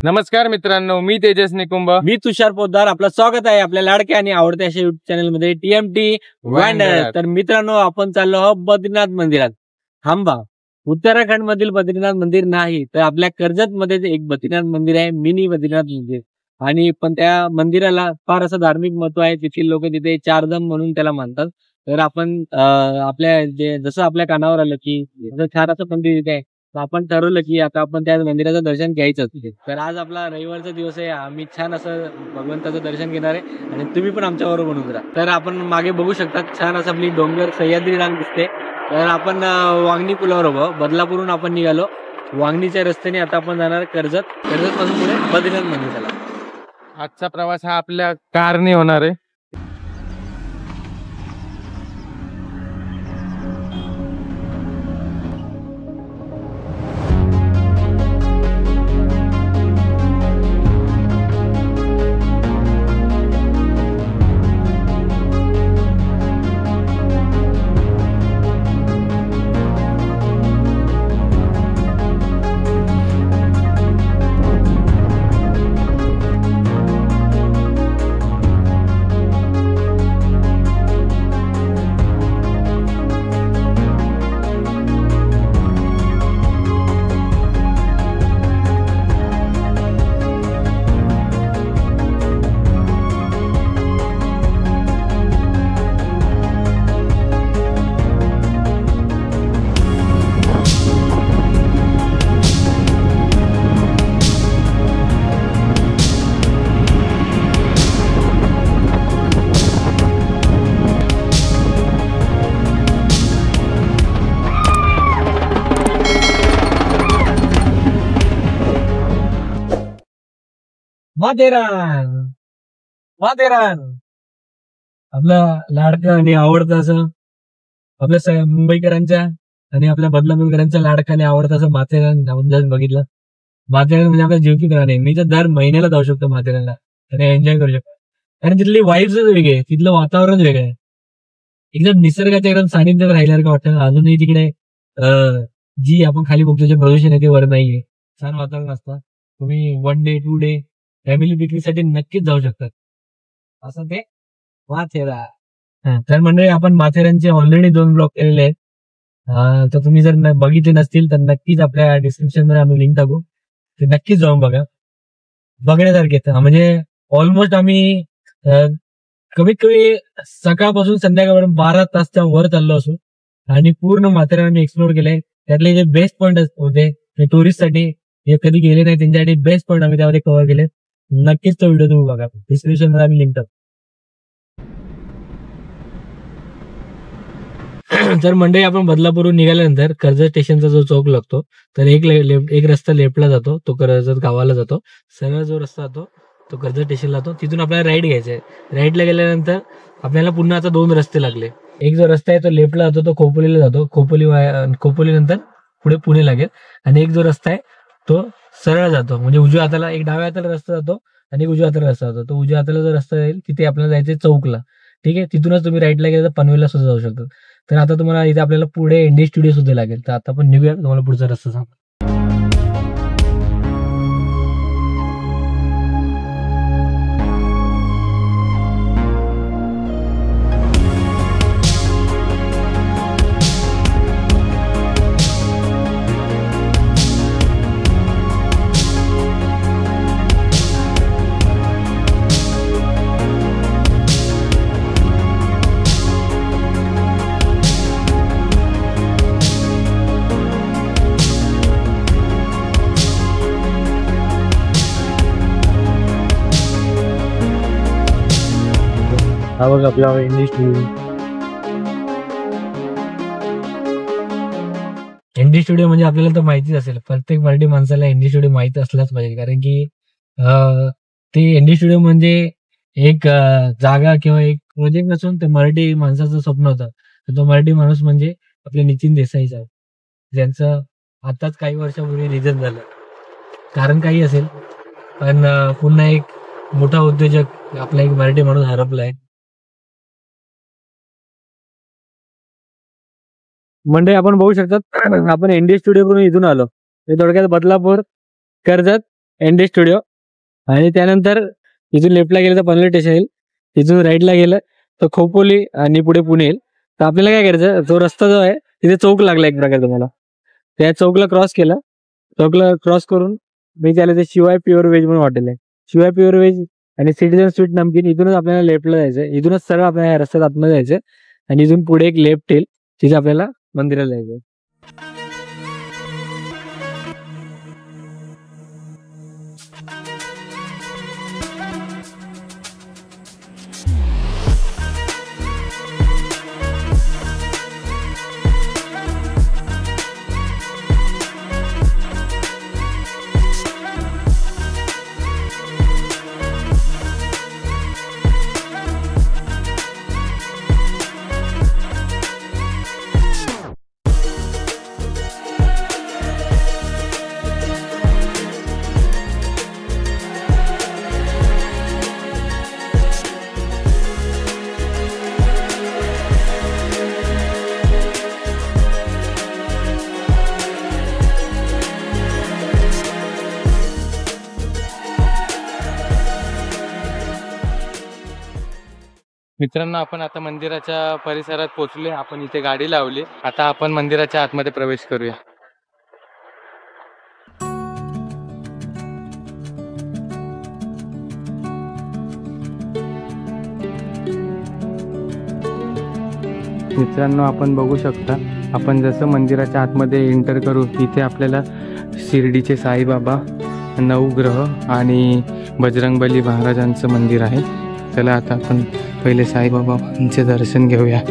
नमस्कार मित्रांनो, मी तेजस निकुंभ. मी तुषार पोद्दार. आपलं स्वागत आहे आपल्या लाडक्या आणि आवडत्या अशा युट्यूब चॅनल मध्ये TMT वंडर. तर मित्रांनो, आपण चाललो आहोत बद्रीनाथ मंदिरात. थांबा, उत्तराखंड मधील बद्रीनाथ मंदिर नाही, तर आपल्या कर्जत मध्ये एक बद्रीनाथ मंदिर आहे, मिनी बद्रीनाथ मंदिर. आणि पण त्या मंदिराला फार असं धार्मिक महत्व आहे. तिथील लोक तिथे चारधाम म्हणून त्याला मानतात. तर आपण आपल्या जसं आपल्या कानावर आलं की छान असं मंदिर तिथे आहे, तर आपण ठरवलं की आता आपण त्या मंदिराचं दर्शन घ्यायचं. तर आज आपला रविवारचा दिवस आहे, आम्ही छान असं भगवंताचं दर्शन घेणार आहे आणि तुम्ही पण आमच्या बरोबर बनून राहा. तर आपण मागे बघू शकता, छान असं आपली डोंगर सह्याद्री रांग दिसते. तर आपण वांगणी पुलावर उभं, बदलापूरहून आपण निघालो. वांगणीच्या रस्त्याने आता आपण जाणार कर्जत पासून पुढे बद्रीनाथ मंदिराला. आजचा प्रवास हा आपल्या कारने होणार आहे. माथेरान माथेरान आपलं लाडकं आणि आवडतं असं आपल्या मुंबईकरांच्या आणि आपल्या बदलापूरकरांच्या लाडकं आणि आवडतं असं माथेरान आपण बघितलं. माथेरान म्हणजे आपल्या जीव की प्राण आहे. मी तर दर महिन्याला जाऊ शकतो माथेरानला आणि एन्जॉय करू शकतो, कारण तिथली वाईब्सच वेगळी आहे, तिथलं वातावरण वेगळं आहे. एकदम निसर्गाच्या एकदम सानिध्यात राहिल्यासारखं वाटतं. अजूनही तिकडे जी आपण खाली बघतो जे प्रदूषण आहे ते वर नाहीये. छान वातावरण असतं. तुम्ही 1 डे 2 डे फॅमिली पिकनिकसाठी नक्कीच जाऊ शकतात. असं ते माथेरान. तर म्हणजे आपण माथेरानचे ऑलरेडी 2 ब्लॉग केलेले आहेत. तर तुम्ही जर बघितले नसतील तर नक्कीच आपल्या डिस्क्रिप्शन मध्ये आम्ही लिंक टाकू, ते नक्कीच जाऊन बघा. बघण्यासारखे म्हणजे ऑलमोस्ट आम्ही कमीत कमी सकाळपासून संध्याकाळपर्यंत 12 तासच्या वर चाललो असू आणि पूर्ण माथेरान आम्ही एक्सप्लोर केलंय. त्यातले जे बेस्ट पॉइंट होते टुरिस्ट साठी, जे कधी गेले नाही त्यांच्यासाठी बेस्ट पॉइंट आम्ही त्यामध्ये कव्हर केले. नक्कीच तो व्हिडिओ तुम्ही बघा, डिस्क्रिप्शन मध्ये आम्ही लिंक टाकू. तर मंडळी, आपण बदलापूरहून निघाल्यानंतर कर्जत स्टेशनचा जो चौक लागतो, तर एक रस्ता लेफ्टला जातो, तो कर्जत गावाला जातो. सरळ जो रस्ता जातो तो कर्जत स्टेशनला जातो. तिथून आपल्याला राईट घ्यायचा आहे. राईटला गेल्यानंतर आपल्याला पुन्हा आता 2 रस्ते लागले. एक जो रस्ता आहे तो लेफ्टला जातो, तो खोपोलीला जातो. खोपोली नंतर पुढे पुणे लागेल. आणि एक जो रस्ता आहे तो सरळ जातो, म्हणजे उजव्या हाताला एक डाव्या हाताला रस्ता जातो आणि एक उजव्या हाताला रस्ता जातो. तो उजव्या हाताला जो रस्ता जाईल तिथे आपल्याला जायचंय चौकला. ठीक आहे, तिथूनच तुम्ही राईटला गेलं तर पनवेलला सुद्धा जाऊ शकता. तर आता तुम्हाला इथे आपल्याला पुढे एनडी स्टुडिओ सुद्धा लागेल. तर आता आपण निघूया, तुम्हाला पुढचा रस्ता सांग. हा बघ आपला एनडी स्टुडिओ. एनडी स्टुडिओ म्हणजे आपल्याला तर माहितीच असेल, प्रत्येक मराठी माणसाला एनडी स्टुडिओ माहिती असलाच पाहिजे, कारण की ते एनडी स्टुडिओ म्हणजे एक जागा किंवा एक प्रोजेक्ट नसून ते मराठी माणसाचं स्वप्न होतं. तर तो मराठी माणूस म्हणजे आपले नितीन देसाई साहेब, ज्यांचं आताच काही वर्षापूर्वी निधन झालं. कारण काही असेल, पण पुन्हा एक मोठा उद्योजक आपला एक मराठी माणूस हरपलाय. म्हणजे आपण बघू शकतात, आपण एनडी स्टुडिओ करून इथून आलो. थोडक्यात बदलापूर, कर्जत एनडी स्टुडिओ. आणि त्यानंतर इथून लेफ्टला गेलं तर पनवेल स्टेशन येईल, इथून राईटला गेलं तर खोपोली आणि पुढे पुणे येईल. तर आपल्याला काय करायचं, तो रस्ता जो आहे तिथे चौक लागला एक प्रकारे तुम्हाला, त्या चौकला क्रॉस केला, चौकला क्रॉस करून मी त्याला ते शिवाय प्युअर व्हेज म्हणून हॉटेल आहे, शिवाय प्युअर व्हेज आणि सिटीजन स्वीट नमकीन, इथूनच आपल्याला लेफ्टला जायचं, इथूनच सरळ आपल्याला ह्या रस्त्यात आतमध्ये जायचं आणि इथून पुढे एक लेफ्ट येईल, तिथे आपल्याला मंदिराला जायचं. मित्रांनो, आपण आता मंदिराच्या परिसरात पोहोचले. आपण इथे गाडी लावली. आता आपण मंदिराच्या आतमध्ये प्रवेश करूया. मित्रांनो, आपण बघू शकता, आपण जसं मंदिराच्या आतमध्ये एंटर करू, इथे आपल्याला शिर्डीचे साईबाबा, नवग्रह आणि बजरंगबली महाराजांचं मंदिर आहे. चला आता आपण पहिले साईबाबांचे दर्शन घेऊया.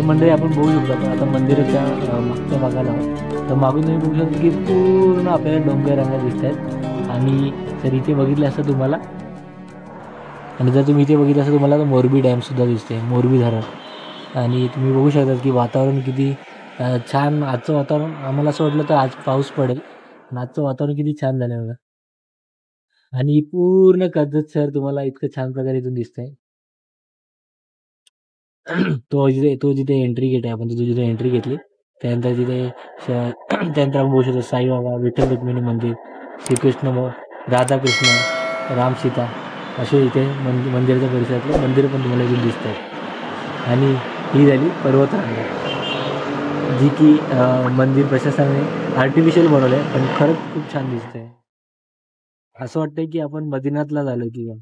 मंडळी आपण बघू शकतो. आपण आता मंदिराच्या मागच्या भागाला आहोत. तर मागून तुम्ही बघू शकता की पूर्ण आपल्याला डोंगर रंग दिसत आहेत. आणि जर इथे बघितलं असतं तुम्हाला, आणि जर तुम्ही इथे बघितलं असतं तुम्हाला, तर मोरबी डॅमसुद्धा दिसते, मोरबी धरण. आणि तुम्ही बघू शकता की वातावरण किती छान. आजचं वातावरण आम्हाला असं वाटलं तर आज पाऊस पडेल, पण आजचं वातावरण किती छान झालं बघा. आणि पूर्ण कर्जत शहर तुम्हाला इतकं छान प्रकारे इथून दिसतंय. तो जिथे एंट्री गेट आहे, आपण जिथे एंट्री घेतली त्यानंतर तिथे त्यानंतर आपण बघू शकतो साईबाबा, विठ्ठल रुक्मिणी मंदिर, श्रीकृष्ण, राधाकृष्ण, राम सीता असे इथे मंदिराच्या परिसरातले मंदिरं पण तुम्हाला इथून दिसत आहेत. आणि ही झाली पर्वतरांगा. जी की मंदिर प्रशासनाने आर्टिफिशियल बनवलंय, पण खरंच खूप छान दिसतंय. असं वाटतंय की आपण बद्रीनाथला झालो की काय.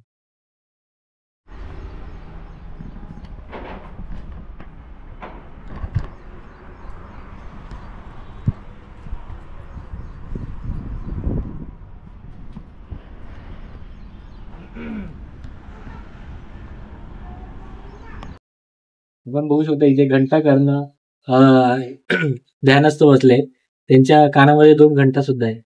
आपण बघू शकता इथे घंटा करणं ध्यानस्थ बसले. त्यांच्या कानामध्ये 2 घंटा सुद्धा आहे.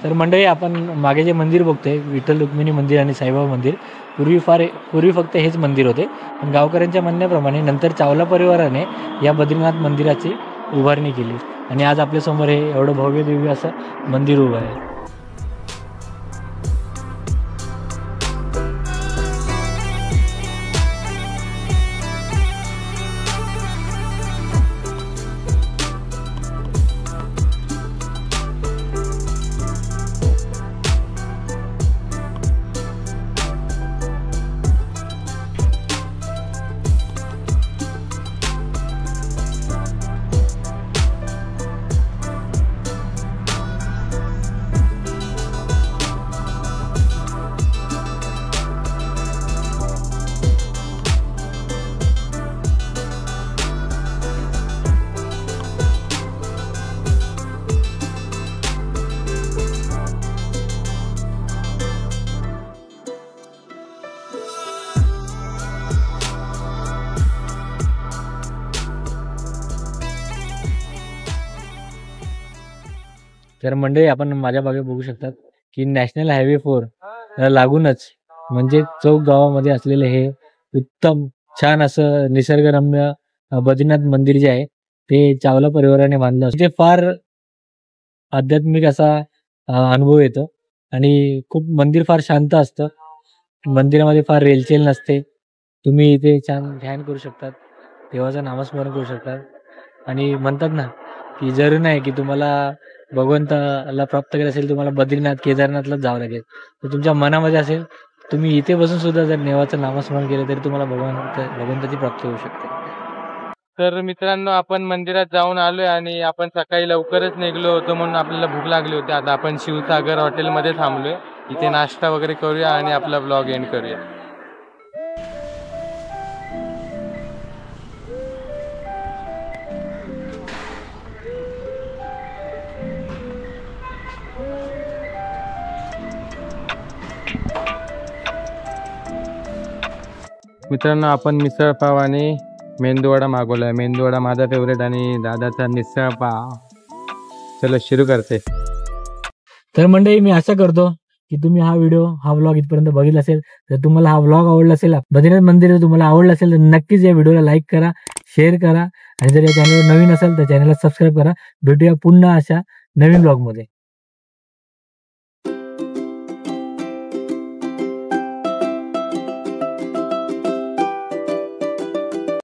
तर मंडळी, आपण मागे जे मंदिर बघतोय विठ्ठल रुक्मिणी मंदिर आणि साईबाबा मंदिर, पूर्वी फक्त हेच मंदिर होते. पण गावकऱ्यांच्या म्हणण्याप्रमाणे नंतर चावला परिवाराने या बद्रीनाथ मंदिराची उभारणी केली आणि आज आपल्यासमोर हे एवढं भव्य दिव्य असं मंदिर उभं आहे. तर मंडळी, आपण माझ्या मागे बघू शकतात की नॅशनल हायवे 4 लागूनच म्हणजे चौक गावामध्ये असलेले हे उत्तम छान असं निसर्गरम्य बद्रीनाथ मंदिर जे आहे ते चावला परिवाराने बांधलं. ते फार आध्यात्मिक असा अनुभव येतो आणि खूप मंदिर फार शांत असतं. मंदिरामध्ये फार रेलचेल नसते. तुम्ही इथे छान ध्यान करू शकतात, देवाचं नामस्मरण करू शकतात आणि म्हणतात ना की जरूर नाही की तुम्हाला भगवंताला प्राप्त करायचं असेल तुम्हाला बद्रीनाथ केदारनाथलाच जावं लागेल. तर तुमच्या मनामध्ये असेल तुम्ही इथे बसून सुद्धा जर देवाचं नामस्मरण केलं तरी तुम्हाला भगवंताची प्राप्ती होऊ शकते. तर मित्रांनो, आपण मंदिरात जाऊन आलोय आणि आपण सकाळी लवकरच निघलो होतो म्हणून आपल्याला भूक लागली होती. आता आपण शिवसागर हॉटेलमध्ये थांबलोय. इथे नाश्ता वगैरे करूया आणि आपला ब्लॉग एंड करूया. मित्रांनो, आपण मिसळ पाव आणि मेंदूवडा मागवलाय. मेंदूवडा माझा फेवरेट आणि दादाचा मिसळ पाव. चलो सुरू करते. तर मंडळी, मी आशा करतो की तुम्ही हा व्लॉग इथपर्यंत बघितला असेल. तर तुम्हाला हा व्लॉग आवडला असेल, बद्रीनाथ मंदिर तुम्हाला आवडलं असेल तर नक्कीच या व्हिडिओला लाईक करा, शेअर करा आणि जर या चॅनलवर नवीन असेल तर चॅनलला सबस्क्राईब करा. भेटूया पुन्हा अशा नवीन व्लॉगमध्ये.